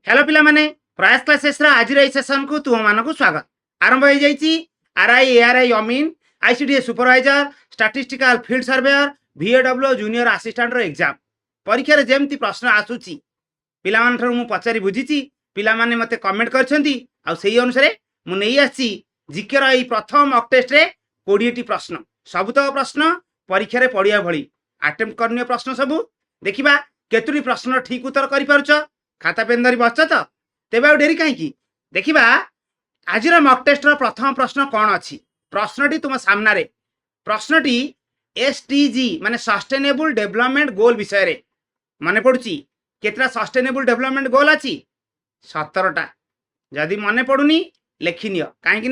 Hello पिला माने प्रयास क्लासेस आज सेसन को तुम मान स्वागत आरंभ हो जाइए। आरआई एआरआई अमीन ICDS supervisor statistical field surveyor VAW junior assistant exam परीक्षा रे जेमती प्रश्न आसुची पिला मान मु पचारि बुझीची पिला माने मते कमेंट करछंती आ सेही अनुसार मु नै आसी जिकेर एई प्रथम मॉक टेस्ट रे 20 टी प्रश्न सबुतक प्रश्न परीक्षा रे पड़िया भली अटेम्प्ट करनिय प्रश्न सब देखिबा केतुरी प्रश्न ठीक उत्तर करि पारुछ। खाता पेन धरी बसच तो तेबे आ डेरी कहीं देखा आज मॉक टेस्ट प्रथम प्रश्न कौन अच्छी प्रश्नटी तुम सामना रे प्रश्नटी SDG माने सस्टेनेबल डेवलपमेंट गोल विषय रे मन पड़ुची केतरा सस्टेनेबल डेवलपमेंट गोल अच्छी 17टा जदि मन पड़ुनी लेखिनियो कहीं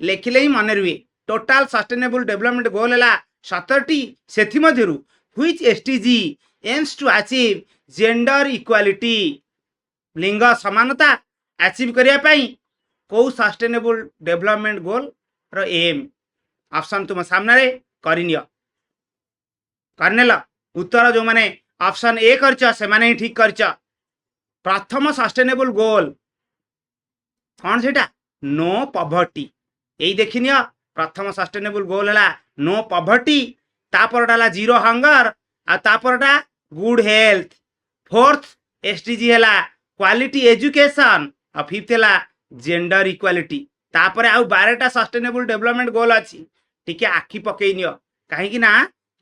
लेखिले ही मन रुए टोटाल सस्टेनेबल डेवलपमेंट गोल है 17टी सेथि मध्यरु which SDG aims to achieve gender equality लिंग समानता अचीव करने कौ सस्टेनेबल डेवलपमेंट गोल रो एम ऑप्शन तुम सामने करनेल उत्तर जो माने ऑप्शन ए से माने ही ठीक कर प्रथम सस्टेनेबल गोल कौन से नो पॉवर्टी यही देखिनियो प्रथम सस्टेनेबल गोल है नो पॉवर्टी तापरटा जीरो हंगर आ तापरटा गुड हेल्थ फोर्थ SDG है क्वालिटी एजुकेशन और फिफ्थ है जेंडर इक्वालिटी तापर आउ 12टा सस्टेनेबल डेवलपमेंट गोल अच्छी टिके आखि पकई नियो कहीं ना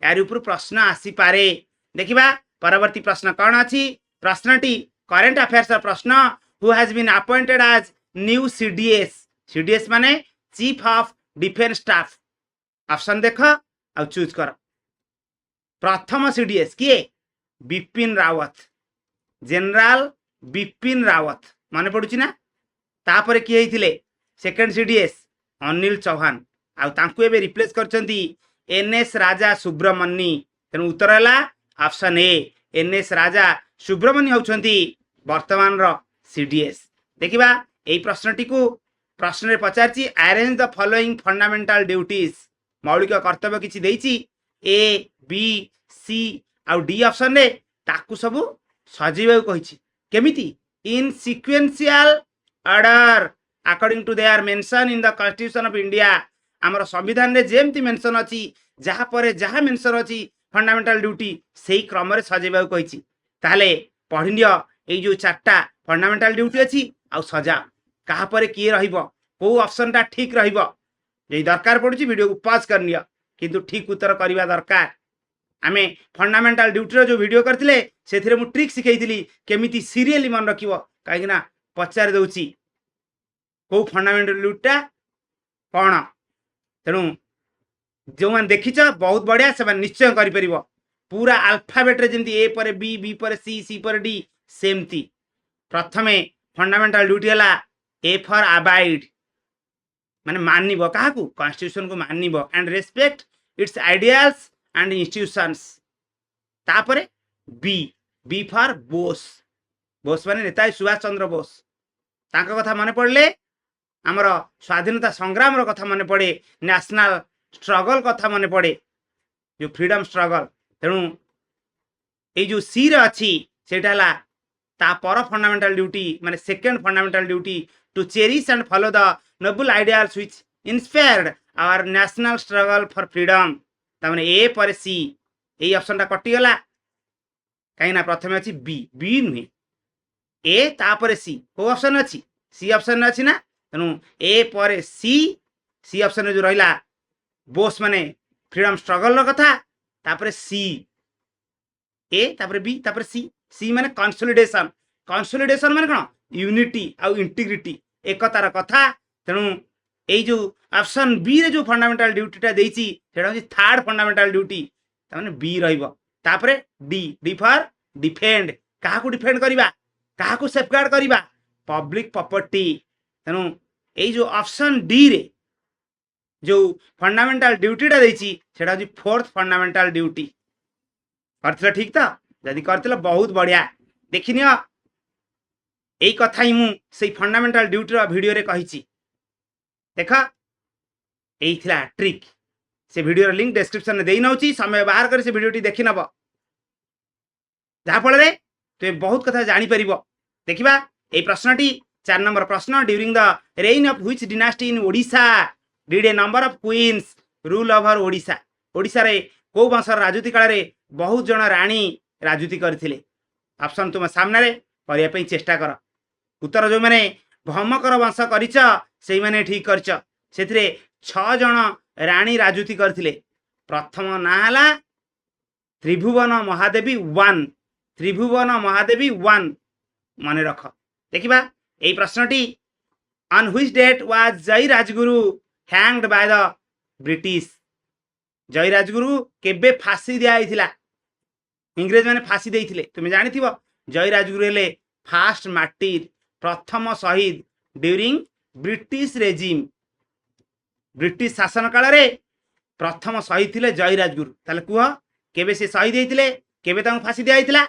यार ऊपर प्रश्न आसी पारे देखिबा परवर्ती प्रश्न कौन अच्छी प्रश्नटी करेंट अफेयर्स प्रश्न who has been appointed as new CDS माने chief of defence staff option देख आ चूज कर प्रथम CDS किए बिपिन रावत जनरल बिपिन रावत मन पड़ुची ना तापर किए हिथिले सेकंड CDS अनिल चौहान आउ तांकु एबे रिप्लेस करछंती NS राजा सुब्रमण्य तेणु उत्तर है option A NS Raja Subramanya होउछंती वर्तमान रो CDS देखिबा एई प्रश्नटी को प्रश्न रे पचारची arrange the following fundamental duties मौलिक कर्तव्य किछि देइची A B C आउ D ऑप्शन रे ताकु सब सजीव कहिछि केमिति in sequential order according to their mention in the constitution of India आमर संविधान रे जेमती मेंशन अछि जहा परे जहा मेंशन अछि फंडामेंटल ड्यूटी सेही क्रम रे सजेबा कहिछि ताले पढिनियो एई जो चारटा फंडामेंटल ड्यूटी अछि आ सजा कहा परे किए रहिबो को ऑप्शन टा ठीक रहिबो जे दरकार पडुछि वीडियो को पॉज करनियो किंतु ठीक उत्तर करबा दरकार आमे फंडामेंटल ड्यूटी जो वीडियो करथिले सेथिरे मु ट्रिक सिखैथिली केमिति सीरियली मन रखिबो काहे ना पचार दउची को फंडामेंटल ड्यूटीटा कोन तेणु जो मैंने देखीच बहुत बढ़िया से निश्चय करि परिबो पूरा अल्फाबेट रे जेमती A पर B B पर C C पर D सेमती प्रथमे फंडामेंटल ड्यूटी है A फॉर अबाइड माने मानिबो काहाकू कॉन्स्टिट्यूशन को मानिबो and respect its ideals and institutions तापरे B फॉर बोस माने नेताजी सुभाष चंद्र बोस तांका कथा मन पड़ले आमर स्वाधीनता संग्राम रो कथा मन पड़े नेशनल स्ट्रगल कथा मन पड़े जो फ्रीडम स्ट्रगल तेणु ये जो सी रे अच्छी सेटा ला ता पर फंडामेंटल ड्यूटी माने second fundamental duty to cherish and follow the noble ideals which inspired our national struggle for freedom ता माने A पर C यही ऑप्शन टा कटि गला कहीं ना प्रथम अच्छी बी नुहे A तापर C को ऑप्शन अच्छी C ऑप्शन अच्छी ना तेणु A पर C ऑप्शन जो रहिला बोस माने फ्रीडम स्ट्रगल रो कथा तापर C A तापर B तापर C माने कंसोलिडेशन माने कोन यूनिटी आउ इंटीग्रिटी एकतार कथा तेणु एई जो ऑप्शन बी रे जो फंडामेंटल ड्यूटीटा देइची सेटा होची थर्ड फंडामेंटल ड्यूटी ताने बी रहइबो तापरे डी फॉर डिफेंड काहा को डिफेंड करिबा काहा को सेफगार्ड करिबा पब्लिक प्रॉपर्टी तेणु एई जो ऑप्शन डी रे जो फंडामेंटल ड्यूटीटा देइची सेटा होची फोर्थ फंडामेंटल ड्यूटी करथिला ठीक त जदि करथिला बहुत बढ़िया देखिनियो एई कथा ही मु सेई फंडामेंटल ड्यूटी रो वीडियो रे कहिची देख यही ट्रिक से वीडियो लिंक डिस्क्रिप्शन में देई नउची समय बाहर कर से वीडियोटी देखि नब जहाँ फल तुम बहुत कथा जानी परिबो देखिबा এই প্রশ্নটি 4 নম্বর প্রশ্ন during the reign of which dynasty in Odisha did a number of queens rule over Odisha Odisha रे को वंशर राजूती काल रे बहुत जन रानी राजूती करथिले ऑप्शन तुम सामने रे करिया पई चेष्टा कर उत्तर जो माने भमकर वंश करिच सेई माने ठीक करच सेथिरे 6 जन रानी राजूती करथिले प्रथम ना हला त्रिभुवन महादेवी 1 त्रिभुवन महादेवी 1 मन रख देखिबा এই প্রশ্নটি অন হুইচ ডেট ওয়াজ জয় Rajguru hanged by the British জয় রাজগুরু কেবে ফাঁসি দিয়া হইছিলা ইংরেজ মানে ফাঁসি দেইছিলে তুমি জানিথিব জয় রাজগুরু হেলে ফার্স্ট মার্টির প্রথম শহীদ ड्यूरिंग ব্রিটিশ রেজিম ব্রিটিশ শাসন কাଳରେ প্রথম শহীদ ଥିଲେ জয় রাজগুরু তাহলে কুহ কেবে সে শহীদ হইଥିଲେ কেবে তাଙ୍କୁ ফাঁসি দিয়া হইছিলা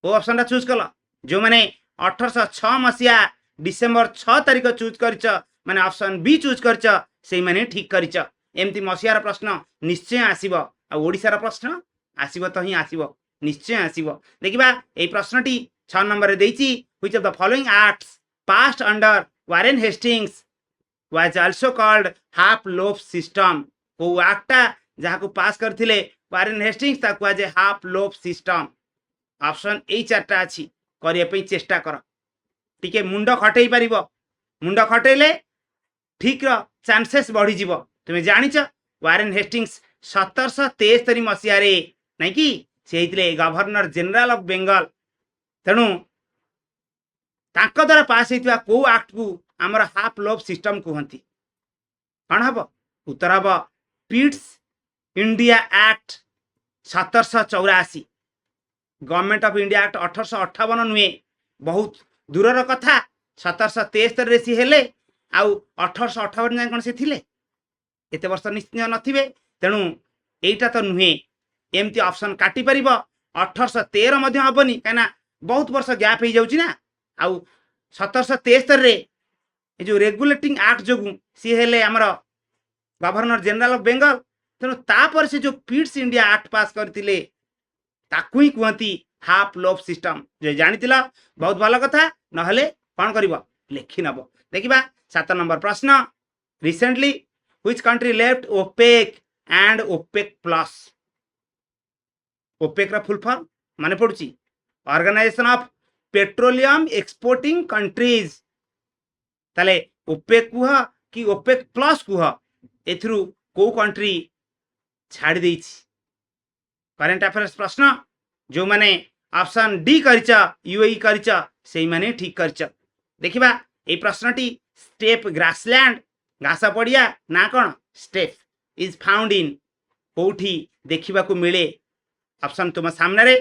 ଓ ଅପସନଟା ଚୁଜ୍ କଲ ଯେଉଁମାନେ 1806 मसीहा डिसेम्बर 6 तारिख चूज करच माने ऑप्शन बी चूज करच से माने ठीक करच एमती मसीहार प्रश्न निश्चय आसीबो आ ओडिसार प्रश्न आसीबो तो ही आसीबो निश्चय आसीबो देखिबा ए प्रश्नटी 6 नंबर रे देइची which of the following acts passed under Warren Hastings was also called half loaf system को एक्टा जहा को पास करथिले वारेन हेस्टिंग्स ता को जे half loaf system option A चारटा अछि करिया पे चेष्टा कर टिके मुंड खटई पारिबो मुंड खटेले ठीक रो चांसेस बढ़ी जीवो तुमे जानिच वारेन हेस्टिंग्स 1773 मसीहा रे नै कि से हितले गवर्नर जनरल ऑफ बेंगल तेणु तांको द्वारा पास हेतिवा को एक्ट को हमर हाफ लोफ सिस्टम कहंती कौन हबो उत्तर हबो Pitt's India act 1784 government of India act 1858 नुहे बहुत दूरर कथा 1773 रे सी हेले आउ 1858 जाय कोन से थिले एते वर्ष निश्चय नथिबे तेणु एटा तो नुहे एमती ऑप्शन काटी परिबो 1813 मध्ये हबनी काना बहुत वर्ष गैप हो जाउची ना आउ 1773 रे ए जो रेगुलेटिंग एक्ट जोगु सी हेले हमर गवर्नर जनरल ऑफ बेंगल तेणु तापर से जो पिट्स इंडिया एक्ट पास करथिले ताकू ही कहती हाफ लोफ सिस्टम जो जानितिला बहुत भल कथा नहले कौन करिवो लिखि नबो देखिबा 7 नंबर प्रश्न recently which country left OPEC and OPEC plus OPEC रा फुल फॉर्म माने पडुची organisation of petroleum exporting countries ताले ओपेक कुह कि ओपेक प्लस कुह एथरु को कंट्री छाड़ी देइछि करेंट अफेयर्स प्रश्न जो माने ऑप्शन डी करच यूएई करच सेई माने ठीक करच देखिबा ए प्रश्नटी स्टेप ग्रासलैंड घास पड़िया ना कौन स्टेप इज फाउंड इन कोठी देखिबा को मिले ऑप्शन तुम सामने रे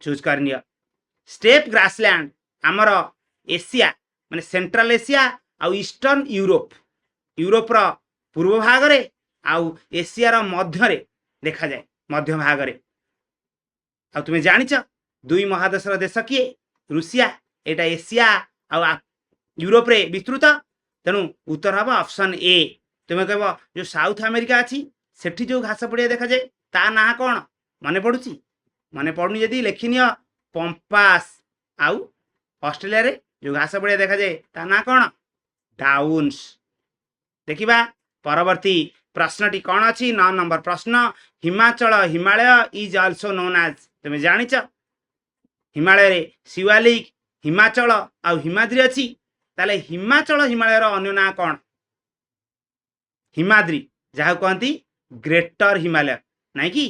चूज करनिया स्टेप ग्रासलैंड हमर एशिया माने सेंट्रल एशिया आ ईस्टर्न यूरोप यूरोप रो पूर्व भाग रे आ एशिया रो मध्य रे देखा जाए मध्य भाग रे आ तुमे जानिच दुई महादेशर देश किए रूसिया एटा एशिया आ यूरोप रे विस्तृत तेणु उत्तर हम ऑप्शन ए तुमे कहबो जो साउथ अमेरिका अछि सेठी जो घास पड़िया देखा जाए ता ना कौन मने पड़ुची मने पड़ुनी यदि लेखिनियो पंपास आउ ऑस्ट्रेलिया रे जो घास पड़िया देखा जाए ता ना कौन डाउन्स देखिबा परवर्ती प्रश्नटी कौन अच्छी 9 नंबर प्रश्न Himachal Himalaya is also known as तुम जानिच हिमालय रे शिवालिक हिमाचल आ हिमाद्री अच्छी ताले हिमाचल हिमालय रो अन्य ना कौन हिमाद्री जहाँ कहती ग्रेटर हिमालय नहीं कि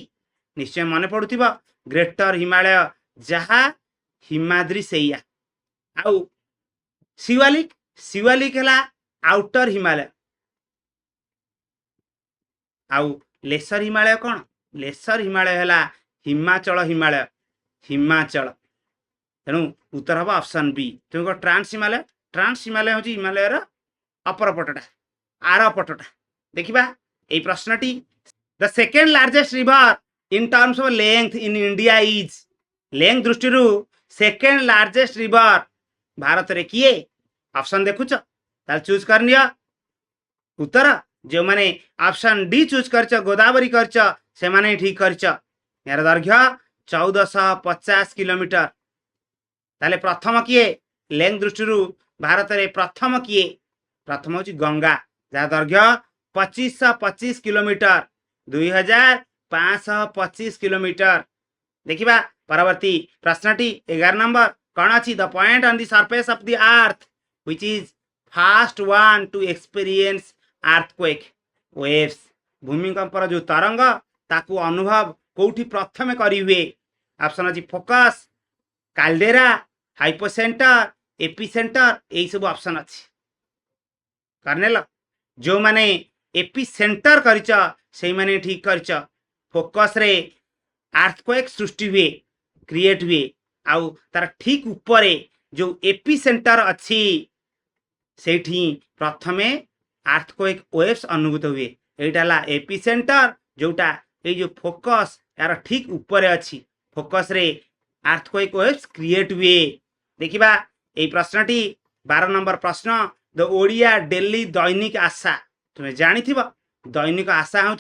निश्चय मन पड़ुथिबा ग्रेटर हिमालय जहाँ हिमाद्री सेया आउ शिवालिक शिवालिक है आउटर हिमालय आउ लेसर हिमालय कौन लेसर हिमालय है हिमाचल हिमालय हिमाचल तेणु उत्तर हम ऑप्शन बी तुम कह ट्रांस हिमालय हूँ हिमालय अपर पटटा आर पटटा देखिबा ए प्रश्नटी the second largest river in terms of length in India is length दृष्टि सेकेंड लार्जेस्ट रिवर भारत रे किए ऑप्शन देखुच ताल चूज करनिया उत्तर जो माने ऑप्शन डी चूज करच गोदावरी करच से माने ठीक करच यार दैर्घ्य 1450 किलोमीटर ताले प्रथम किए लेंथ दृष्टि भारत में प्रथम किए प्रथम हूँ गंगा जहाँ दैर्घ्य 2525 किलोमीटर 2525 किलोमीटर। देखिबा परवर्ती प्रश्नटी 11 नंबर कौन अच्छी the point on the surface of the earth which is fast one to experience earthquake waves. भूमिकंपर जो तरंग ताकू अनुभव कोठी प्रथमे करी हुए ऑप्शन अछि फोकस काल्डेरा हाइपोसेंटर एपिसेंटर यही सब ऑप्शन अच्छी करनेल जो माने एपिसेंटर करिच से माने ठीक करिच फोकस रे अर्थक्वेक सृष्टि हुए क्रिएट हुए आउ तार ठीक ऊपर जो एपिसेंटर अच्छी सेठी प्रथमे अर्थक्वेक वेव्स अनुभूत हुए एटा एपिसेंटर जोटा ये जो फोकस यार ठीक ऊपर अच्छी फोकस रे अर्थक्वेक वेव्स क्रिएट हुए। देखिबा ए प्रश्नटी 12 नंबर प्रश्न द ओडिया डेली दैनिक आशा तुम्हें जानी दैनिक आशा हूँ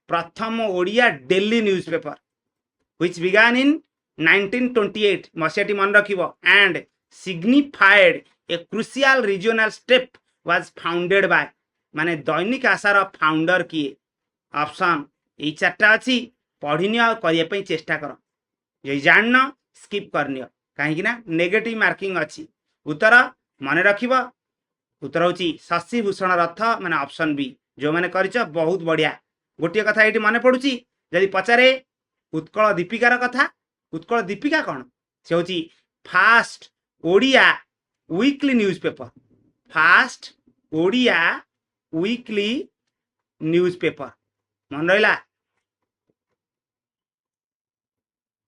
प्रथम Odia daily newspaper which began in 1928 मसीहाटी मन रखिबो and signified a crucial regional step was founded by माने दैनिक आशार फाउंडर किए ऑप्शन ये चार्टा अच्छी पढ़नी आ करने चेष्टा कर जो जान स्किप करनी कहीं नेगेटिव मार्किंग अच्छी उत्तर मन रखिबो उत्तर हूँ शशि भूषण रथ माने ऑप्शन बी जो मैंने कर बहुत बढ़िया गोटे कथा ये मन पड़ुची जदि पचारे उत्कल दीपिकार कथा उत्कल दीपिका कौन से हूँ fast Odia weekly newspaper fast Odia weekly newspaper मन रहा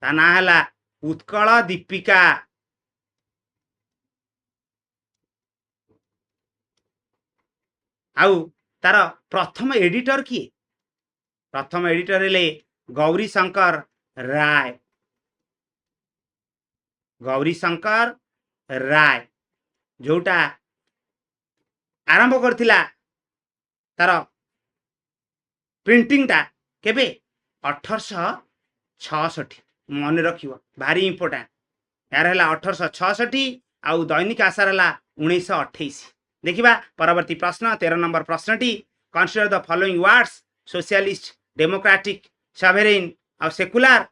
ता ना है उत्कल दीपिका। आउ तार प्रथम एडिटर किए प्रथम एडिटर ले गौरी शंकर राय गौरी शंकर राय जोटा आरंभ करथिला तार प्रिंटिंग टा केबे 1866 मन रखिबो भारी इंपोर्टेंट यार है 1866 आउ दैनिक आशार है 1928। देखिबा परवर्ती प्रश्न 13 नंबर प्रश्नटी consider the following words socialist democratic sovereign or secular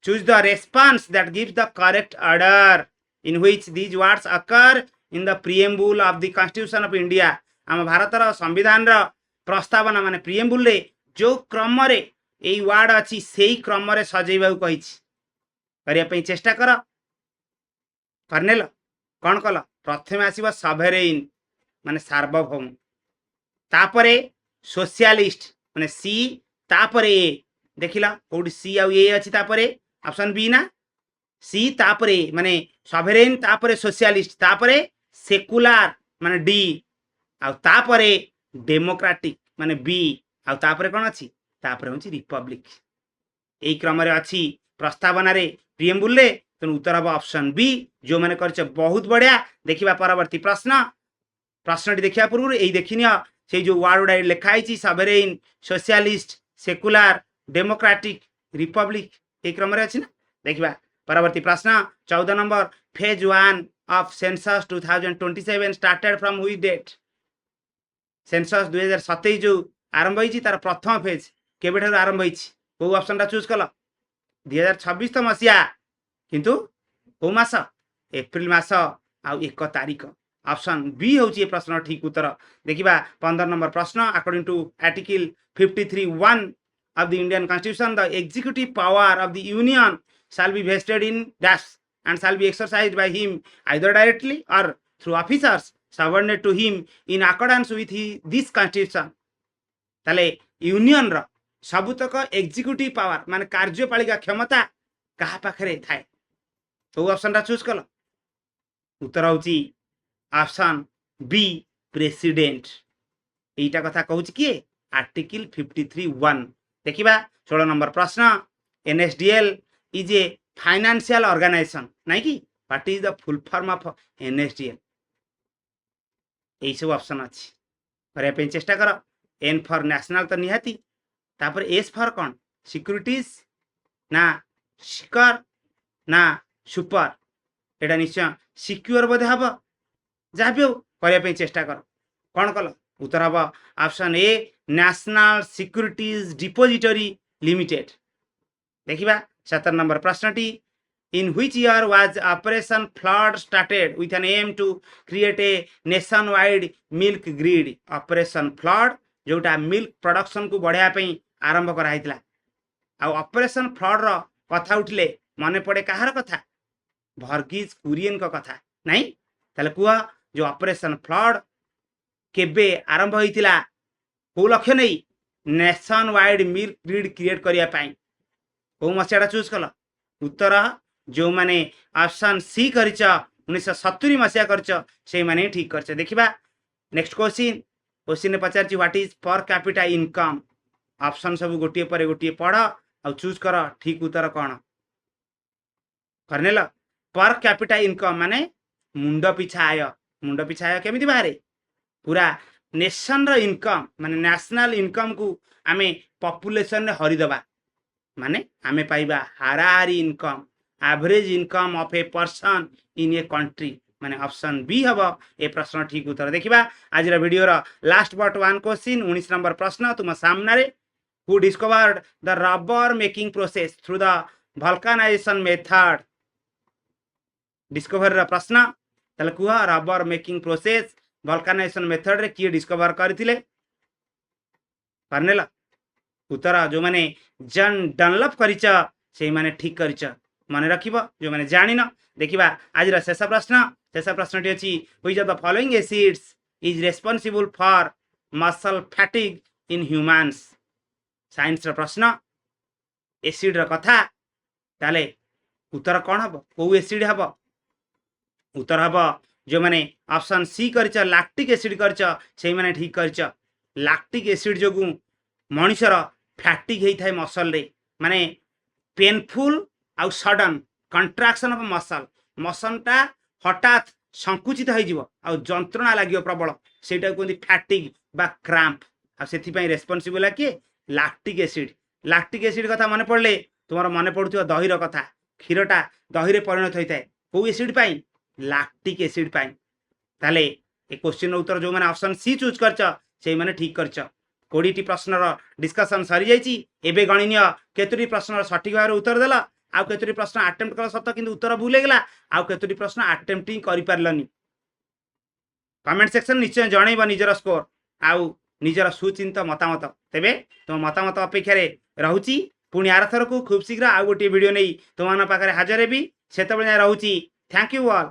choose the response that gives the correct order in which these words occur in the preamble of the constitution of India। आम भारतर संविधान प्रस्तावना माने प्रिएम्बुल रे जो क्रम रे एई word अच्छी सेही क्रम रे सजेइबा कहि करिया पई चेष्टा कर करनेल कौन कल प्रथमे आसीबा सॉवरेन माने सार्वभौम तापरे सोशलिस्ट माने सी तापरे देखिला कोडी सी आउ ए अछि तापरे ऑप्शन बी ना सी तापरे माने सॉवरेन तापरे सोशलिस्ट तापरे सेकुलर माने डी आउ तापरे डेमोक्रेटिक माने बी आउ तापरे कोन अछि तापरे होछि रिपब्लिक एई क्रम रे अछि प्रस्तावना रे प्रिएम्बुल रे तेणु उत्तर हम ऑप्शन बी जो मैंने कर बहुत बढ़िया। देखिबा परवर्ती प्रश्न प्रश्नटी देखिया पूर्व यही देखिनि से जो वार्ड गुड़ा लिखाई sovereign socialist secular democratic republic एक क्रम रे अछि ना। देखिबा परवर्ती प्रश्न 14 number phase 1 of census 2027 started from which date census 2027 जो आरंभ होई तार प्रथम फेज केबे ठार आरंभ होई को ऑप्शन टा चूज कल 2026 तो मसिया किंतु को मास एप्रिल मास आउ 1 तारीख ऑप्शन बी होची प्रश्न ठीक उत्तर। देखिबा 15 नंबर प्रश्न according to article 53(1) of the Indian Constitution the executive power of the union shall be vested in dash and shall be exercised by him either directly or through officers subordinate to him in accordance with this constitution। ताले union रो सबुतक executive power माने कार्यपालिका क्षमता कहा पाखरे थाए तो option टा choose कल उत्तर होची ऑप्शन बी प्रेसिडेंट एटा कथा कहूची किए आर्टिकल 53(1। देखिबा 16 नंबर प्रश्न NSDL is a financial organisation नहीं कि what is the full form of NSDL यही सब ऑप्शन अच्छी करे पे चेष्टा कर एन फॉर नेशनल तो निहाती तापर एस फॉर कौन सिक्यूरिटीज ना सिकर ना सुपर एटा निश्चय सिक्योर बोधे हम जहाँ भी हो करने चेष्टा कर कौन कल उत्तर हम option A national securities depository limited. देखिबा 17 नंबर प्रश्नटी in which year was operation flood started with an aim to create a nationwide milk grid. Operation flood जोटा मिल्क प्रोडक्शन को बढ़ाया आरंभ कराइला आ ऑपरेशन फ्लड रो कथा उठले मन पड़े कहार कथा वर्गीज कुरियन को कथा नहीं ताले कुआ जो ऑपरेशन फ्लड केबे आरंभ होइतिला को लक्ष्य नहीं nation wide milk grid create करिया पाई को मसियाटा चूज कल उत्तर जो माने ऑप्शन सी करछ 1970 मसिया करछ से माने ठीक करछ। देखिबा नेक्स्ट क्वेश्चन ने पचारछि what is per capita income. Option सब गोटिए पर गोटिए पढ़ आ चूज कर ठीक उत्तर कौन करनेल। पर कैपिटा इनकम माने मुंड पिछा आय केमिति बाहरे पूरा नेशन रो इनकम माने नेशनल इनकम को आमे पॉपुलेशन रे हरिदबा माने आमे पाइबा हाराहारी income average income of a person in a country माने ऑप्शन बी हबो ए प्रश्न ठीक उत्तर। देखिबा आज वीडियो रो last but one question 19 number प्रश्न तुम सामने रे who discovered the rubber making process through the vulcanisation method. Discover प्रश्न तले कुह rubber making process vulcanisation method रे किए डिस्कवर करथिले करनेला उत्तर जो माने जन डनलप करिच से माने ठीक करिच माने रखिबो जो माने जानिन। देखिबा आज शेष प्रश्नटी अछि which of the following acids is responsible for muscle fatigue in humans. Science रो प्रश्न एसिड रो कथा ताले उत्तर कौन हबो को एसिड हबो उत्तर हबो जो माने ऑप्शन सी करछ लैक्टिक एसिड करछ से माने ठीक करछ। लैक्टिक एसिड जोगु मनुष्यर फैटिक हेई थाए मसल रे माने पेनफुल आउ सडन कंट्राक्शन ऑफ मसलटा हठात संकुचित हो जिवो आउ जंत्रणा लागियो प्रबल सेटा कोंदी फैटिक बा क्रैम्प आ सेथि पई रेस्पोंसिबल है के लैक्टिक एसिड। लैक्टिक एसिड कथा मन पड़ले तुमर मन पड़ुथियो दही रो कथा क्षीरटा दही रे परिणत होइताय को एसिड पई लैक्टिक एसिड पाई ताले ए क्वेश्चन उत्तर जो माने ऑप्शन सी चूज करछ से माने ठीक करछ। 20 प्रश्न रो डिस्कशन सरी जाईची एबे गणिनिय केतुरी प्रश्न रो सठिक भाव उत्तर देला आ केतुरी प्रश्न अटेम्प्ट कला सत किंतु उत्तर भूल गेला आ केतुरी प्रश्न अटेम्प्ट ही करि पारलनी। कमेंट सेक्शन निश्चय जणैबा निजर स्कोर आउ निजर सुचिंत मतामत तेबे तुम मतामत अपेक्षा रे रहूची पुणी आरथर को खूब शीघ्र आ गोटे वीडियो नहीं तुम पाखे हाजर हेबी सेतबेले रहूची। Thank you all.